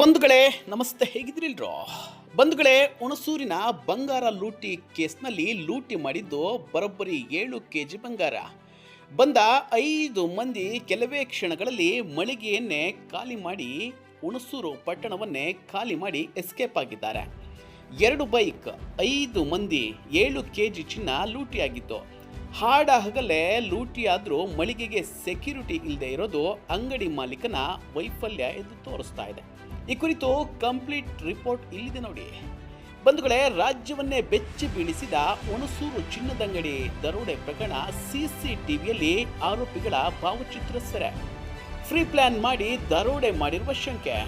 ಬಂಧುಗಳೇ ನಮಸ್ತೆ, ಹೇಗಿದ್ರಿಲ್ರೋ ಬಂಧುಗಳೇ? ಹುಣಸೂರಿನ ಬಂಗಾರ ಲೂಟಿ ಕೇಸ್ನಲ್ಲಿ ಲೂಟಿ ಮಾಡಿದ್ದು ಬರೋಬ್ಬರಿ 7 ಕೆಜಿ ಬಂಗಾರ. ಬಂದ 5 ಮಂದಿ ಕೆಲವೇ ಕ್ಷಣಗಳಲ್ಲಿ ಮಳಿಗೆಯನ್ನೇ ಖಾಲಿ ಮಾಡಿ ಹುಣಸೂರು ಪಟ್ಟಣವನ್ನೇ ಖಾಲಿ ಮಾಡಿ ಎಸ್ಕೇಪ್ ಆಗಿದ್ದಾರೆ. 2 ಬೈಕ್, 5 ಮಂದಿ, 7 ಕೆಜಿ ಚಿನ್ನ ಲೂಟಿಯಾಗಿತ್ತು. ಹಾಡ ಹಗಲೇ ಲೂಟಿಯಾದರೂ ಮಳಿಗೆಗೆ ಸೆಕ್ಯೂರಿಟಿ ಇಲ್ಲದೆ ಇರೋದು ಅಂಗಡಿ ಮಾಲೀಕನ ವೈಫಲ್ಯ ಎಂದು ತೋರಿಸ್ತಾ ಇದೆ. ಈ ಕುರಿತು ಕಂಪ್ಲೀಟ್ ರಿಪೋರ್ಟ್ ಇಲ್ಲಿದೆ ನೋಡಿ. ಬಂಧುಗಳೇ, ರಾಜ್ಯವನ್ನೇ ಬೆಚ್ಚಿ ಬೀಳಿಸಿದ ಹುಣಸೂರು ಚಿನ್ನದಂಗಡಿ ದರೋಡೆ ಪ್ರಕರಣ. ಸಿಸಿಟಿವಿಯಲ್ಲಿ ಆರೋಪಿಗಳ ಭಾವಚಿತ್ರ ಸೆರೆ. ಫ್ರೀ ಪ್ಲಾನ್ ಮಾಡಿ ದರೋಡೆ ಮಾಡಿರುವ ಶಂಕೆ.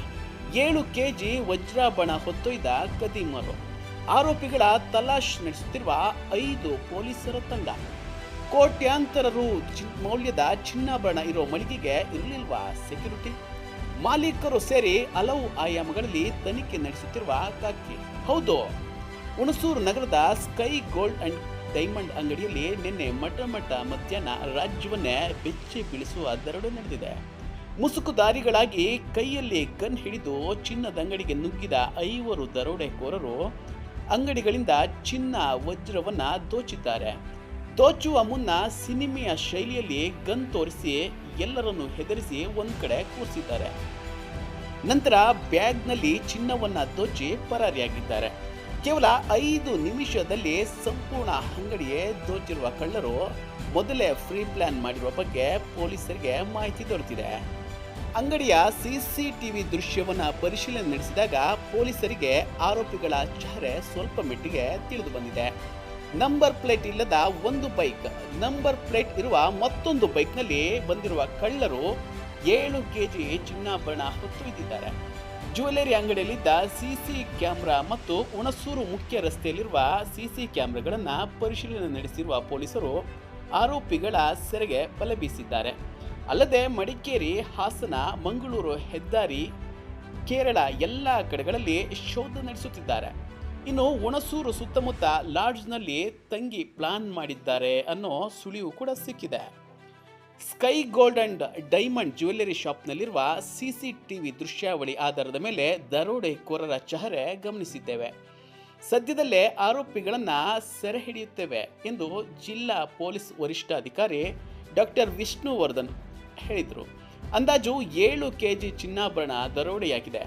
7 ಕೆಜಿ ವಜ್ರಾಭರಣ ಹೊತ್ತೊಯ್ದ ಕದೀಮರು. ಆರೋಪಿಗಳ ತಲಾಶ್ ನಡೆಸುತ್ತಿರುವ 5 ಪೊಲೀಸರ ತಂಡ. ಕೋಟ್ಯಾಂತರ ರು ಮೌಲ್ಯದ ಚಿನ್ನಾಭರಣ ಇರೋ ಮಳಿಗೆಗೆ ಇರಲಿಲ್ವಾ ಸೆಕ್ಯೂರಿಟಿ? ಮಾಲೀಕರು ಸೇರಿ ಹಲವು ಆಯಾಮಗಳಲ್ಲಿ ತನಿಖೆ ನಡೆಸುತ್ತಿರುವ ಖಾಕಿ. ಹೌದು, ಹುಣಸೂರು ನಗರದ ಸ್ಕೈ ಗೋಲ್ಡ್ ಅಂಡ್ ಡೈಮಂಡ್ ಅಂಗಡಿಯಲ್ಲಿ ನಿನ್ನೆ ಮಧ್ಯಾಹ್ನ ರಾಜ್ಯವನ್ನೇ ಬೆಚ್ಚಿ ಬೀಳಿಸುವ ದರೋಡೆ ನಡೆದಿದೆ. ಮುಸುಕುದಾರಿಗಳಾಗಿ ಕೈಯಲ್ಲಿ ಗನ್ ಹಿಡಿದು ಚಿನ್ನದ ಅಂಗಡಿಗೆ ನುಗ್ಗಿದ 5 ದರೋಡೆಕೋರರು ಅಂಗಡಿಗಳಿಂದ ಚಿನ್ನ ವಜ್ರವನ್ನ ದೋಚಿದ್ದಾರೆ. ದೋಚುವ ಮುನ್ನ ಸಿನಿಮೆಯ ಶೈಲಿಯಲ್ಲಿ ಗನ್ ತೋರಿಸಿ ಎಲ್ಲರನ್ನು ಹೆದರಿಸಿ ಒಂದ್ ಕಡೆ ಕೂರಿಸಿದ್ದಾರೆ. ನಂತರ ಬ್ಯಾಗ್ನಲ್ಲಿ ಚಿನ್ನವನ್ನ ದೋಚಿ ಪರಾರಿಯಾಗಿದ್ದಾರೆ. ಕೇವಲ 5 ನಿಮಿಷದಲ್ಲಿ ಸಂಪೂರ್ಣ ಅಂಗಡಿಯೇ ದೋಚಿರುವ ಕಳ್ಳರು ಮೊದಲೇ ಫ್ರೀ ಪ್ಲಾನ್ ಮಾಡಿರುವ ಬಗ್ಗೆ ಪೊಲೀಸರಿಗೆ ಮಾಹಿತಿ ದೊರೆತಿದೆ. ಅಂಗಡಿಯ ಸಿಸಿಟಿವಿ ದೃಶ್ಯವನ್ನ ಪರಿಶೀಲನೆ ನಡೆಸಿದಾಗ ಪೊಲೀಸರಿಗೆ ಆರೋಪಿಗಳ ಚಹರೆ ಸ್ವಲ್ಪ ಮಟ್ಟಿಗೆ ತಿಳಿದು ಬಂದಿದೆ. ನಂಬರ್ ಪ್ಲೇಟ್ ಇಲ್ಲದ ಒಂದು ಬೈಕ್, ನಂಬರ್ ಪ್ಲೇಟ್ ಇರುವ ಮತ್ತೊಂದು ಬೈಕ್ನಲ್ಲಿ ಬಂದಿರುವ ಕಳ್ಳರು 7 ಕೆಜಿ ಚಿನ್ನಾಭರಣ ಹೊತ್ತೊಯ್ದಿದ್ದಾರೆ. ಜ್ಯುವೆಲರಿ ಅಂಗಡಿಯಲ್ಲಿದ್ದ ಸಿಸಿ ಕ್ಯಾಮೆರಾ ಮತ್ತು ಹುಣಸೂರು ಮುಖ್ಯ ರಸ್ತೆಯಲ್ಲಿರುವ ಸಿಸಿ ಕ್ಯಾಮೆರಾಗಳನ್ನು ಪರಿಶೀಲನೆ ನಡೆಸಿರುವ ಪೊಲೀಸರು ಆರೋಪಿಗಳ ಸೆರೆಗೆ ಬಲೆ ಬೀಸಿದ್ದಾರೆ. ಅಲ್ಲದೆ ಮಡಿಕೇರಿ, ಹಾಸನ, ಮಂಗಳೂರು ಹೆದ್ದಾರಿ, ಕೇರಳ ಎಲ್ಲ ಕಡೆಗಳಲ್ಲಿ ಶೋಧ ನಡೆಸುತ್ತಿದ್ದಾರೆ. ಇನ್ನು ಹುಣಸೂರು ಸುತ್ತಮುತ್ತ ಲಾಡ್ಜ್ನಲ್ಲಿ ತಂಗಿ ಪ್ಲಾನ್ ಮಾಡಿದ್ದಾರೆ ಅನ್ನೋ ಸುಳಿವು ಕೂಡ ಸಿಕ್ಕಿದೆ. Sky Gold and Diamond Jewellery ಶಾಪ್ನಲ್ಲಿರುವ ಸಿಸಿಟಿವಿ ದೃಶ್ಯಾವಳಿ ಆಧಾರದ ಮೇಲೆ ದರೋಡೆಕೋರರ ಚಹರೆ ಗಮನಿಸಿದ್ದೇವೆ. ಸದ್ಯದಲ್ಲೇ ಆರೋಪಿಗಳನ್ನು ಸೆರೆ ಹಿಡಿಯುತ್ತೇವೆ ಎಂದು ಜಿಲ್ಲಾ ಪೊಲೀಸ್ ವರಿಷ್ಠಾಧಿಕಾರಿ ಡಾಕ್ಟರ್ ವಿಷ್ಣುವರ್ಧನ್ ಹೇಳಿದರು. ಅಂದಾಜು 7 ಕೆಜಿ ಚಿನ್ನಾಭರಣ ದರೋಡೆಯಾಗಿದೆ.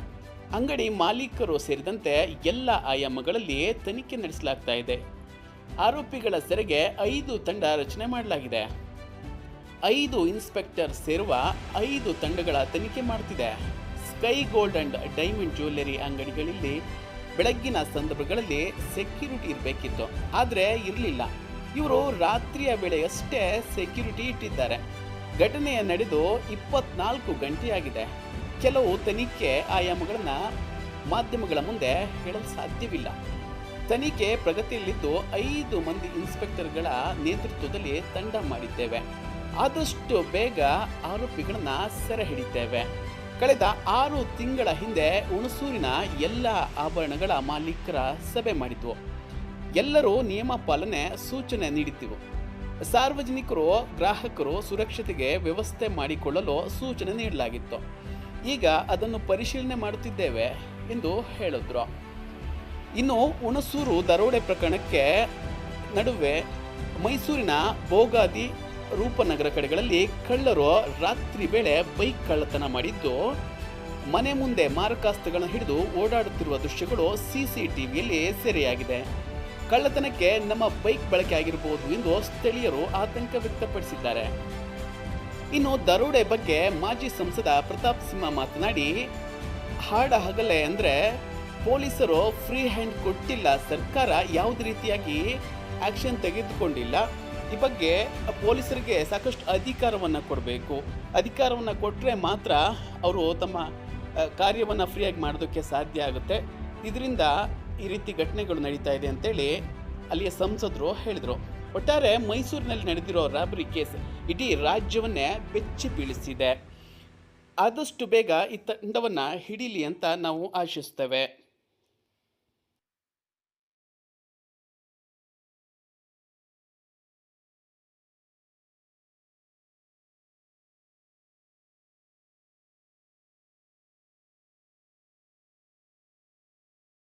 ಅಂಗಡಿ ಮಾಲೀಕರು ಸೇರಿದಂತೆ ಎಲ್ಲ ಆಯಾಮಗಳಲ್ಲಿ ತನಿಖೆ ನಡೆಸಲಾಗ್ತಾ ಇದೆ. ಆರೋಪಿಗಳ ಸೆರೆಗೆ 5 ತಂಡ ರಚನೆ ಮಾಡಲಾಗಿದೆ. 5 ಇನ್ಸ್ಪೆಕ್ಟರ್ ಸೇರುವ 5 ತಂಡಗಳ ತನಿಖೆ ಮಾಡುತ್ತಿದೆ. Sky Gold and Diamond jewellery ಅಂಗಡಿಗಳಲ್ಲಿ ಬೆಳಗ್ಗಿನ ಸಂದರ್ಭಗಳಲ್ಲಿ ಸೆಕ್ಯೂರಿಟಿ ಇರಬೇಕಿತ್ತು, ಆದರೆ ಇರಲಿಲ್ಲ. ಇವರು ರಾತ್ರಿಯ ವೇಳೆಯಷ್ಟೇ ಸೆಕ್ಯೂರಿಟಿ ಇಟ್ಟಿದ್ದಾರೆ. ಘಟನೆಯ ನಡೆದು 24 ಗಂಟೆಯಾಗಿದೆ. ಕೆಲವು ತನಿಖೆ ಆಯಾಮಗಳನ್ನು ಮಾಧ್ಯಮಗಳ ಮುಂದೆ ಹೇಳಲು ಸಾಧ್ಯವಿಲ್ಲ. ತನಿಖೆ ಪ್ರಗತಿಯಲ್ಲಿದ್ದು 5 ಮಂದಿ ಇನ್ಸ್ಪೆಕ್ಟರ್ಗಳ ನೇತೃತ್ವದಲ್ಲಿ ತಂಡ ಮಾಡಿದ್ದೇವೆ. ಆದಷ್ಟು ಬೇಗ ಆರೋಪಿಗಳನ್ನು ಸೆರೆ ಹಿಡಿದ್ದೇವೆ. ಕಳೆದ 6 ತಿಂಗಳ ಹಿಂದೆ ಹುಣಸೂರಿನ ಎಲ್ಲ ಆಭರಣಗಳ ಮಾಲೀಕರ ಸಭೆ ಮಾಡಿದ್ವು. ಎಲ್ಲರೂ ನಿಯಮ ಪಾಲನೆ ಸೂಚನೆ ನೀಡಿದ್ದೆವು. ಸಾರ್ವಜನಿಕರು, ಗ್ರಾಹಕರು ಸುರಕ್ಷತೆಗೆ ವ್ಯವಸ್ಥೆ ಮಾಡಿಕೊಳ್ಳಲು ಸೂಚನೆ ನೀಡಲಾಗಿತ್ತು. ಈಗ ಅದನ್ನು ಪರಿಶೀಲನೆ ಮಾಡುತ್ತಿದ್ದೇವೆ ಎಂದು ಹೇಳಿದ್ರು. ಇನ್ನು ಹುಣಸೂರು ದರೋಡೆ ಪ್ರಕರಣಕ್ಕೆ ನಡುವೆ ಮೈಸೂರಿನ ಭೋಗಾದಿ, ರೂಪನಗರ ಕಡೆಗಳಲ್ಲಿ ಕಳ್ಳರು ರಾತ್ರಿ ವೇಳೆ ಬೈಕ್ ಕಳ್ಳತನ ಮಾಡಿದ್ದು, ಮನೆ ಮುಂದೆ ಮಾರಕಾಸ್ತ್ರಗಳನ್ನು ಹಿಡಿದು ಓಡಾಡುತ್ತಿರುವ ದೃಶ್ಯಗಳು ಸಿಸಿಟಿವಿಯಲ್ಲಿ ಸೆರೆಯಾಗಿದೆ. ಕಳ್ಳತನಕ್ಕೆ ನಮ್ಮ ಬೈಕ್ ಬಳಕೆ ಆಗಿರಬಹುದು ಎಂದು ಸ್ಥಳೀಯರು ಆತಂಕ ವ್ಯಕ್ತಪಡಿಸಿದ್ದಾರೆ. ಇನ್ನು ದರೋಡೆ ಬಗ್ಗೆ ಮಾಜಿ ಸಂಸದ ಪ್ರತಾಪ್ ಸಿಂಹ ಮಾತನಾಡಿ, ಹಾಡ ಹಗಲೇ ಅಂದರೆ ಪೊಲೀಸರು ಫ್ರೀ ಹ್ಯಾಂಡ್ ಕೊಟ್ಟಿಲ್ಲ, ಸರ್ಕಾರ ಯಾವುದೇ ರೀತಿಯಾಗಿ ಆಕ್ಷನ್ ತೆಗೆದುಕೊಂಡಿಲ್ಲ. ಈ ಬಗ್ಗೆ ಪೊಲೀಸರಿಗೆ ಸಾಕಷ್ಟು ಅಧಿಕಾರವನ್ನು ಕೊಡಬೇಕು. ಅಧಿಕಾರವನ್ನು ಕೊಟ್ಟರೆ ಮಾತ್ರ ಅವರು ತಮ್ಮ ಕಾರ್ಯವನ್ನು ಫ್ರೀಯಾಗಿ ಮಾಡೋದಕ್ಕೆ ಸಾಧ್ಯ ಆಗುತ್ತೆ. ಇದರಿಂದ ಈ ರೀತಿ ಘಟನೆಗಳು ನಡೀತಾ ಇದೆ ಅಂತೇಳಿ ಅಲ್ಲಿಯ ಸಂಸದರು ಹೇಳಿದರು. ಒಟ್ಟಾರೆ ಮೈಸೂರಿನಲ್ಲಿ ನಡೆದಿರೋ ರಾಬರಿ ಕೇಸ್ ಇಡೀ ರಾಜ್ಯವನ್ನೇ ಬೆಚ್ಚಿ ಬೀಳಿಸಿದೆ. ಆದಷ್ಟು ಬೇಗ ಈ ತಂಡವನ್ನು ಹಿಡೀಲಿ ಅಂತ ನಾವು ಆಶಿಸ್ತೇವೆ.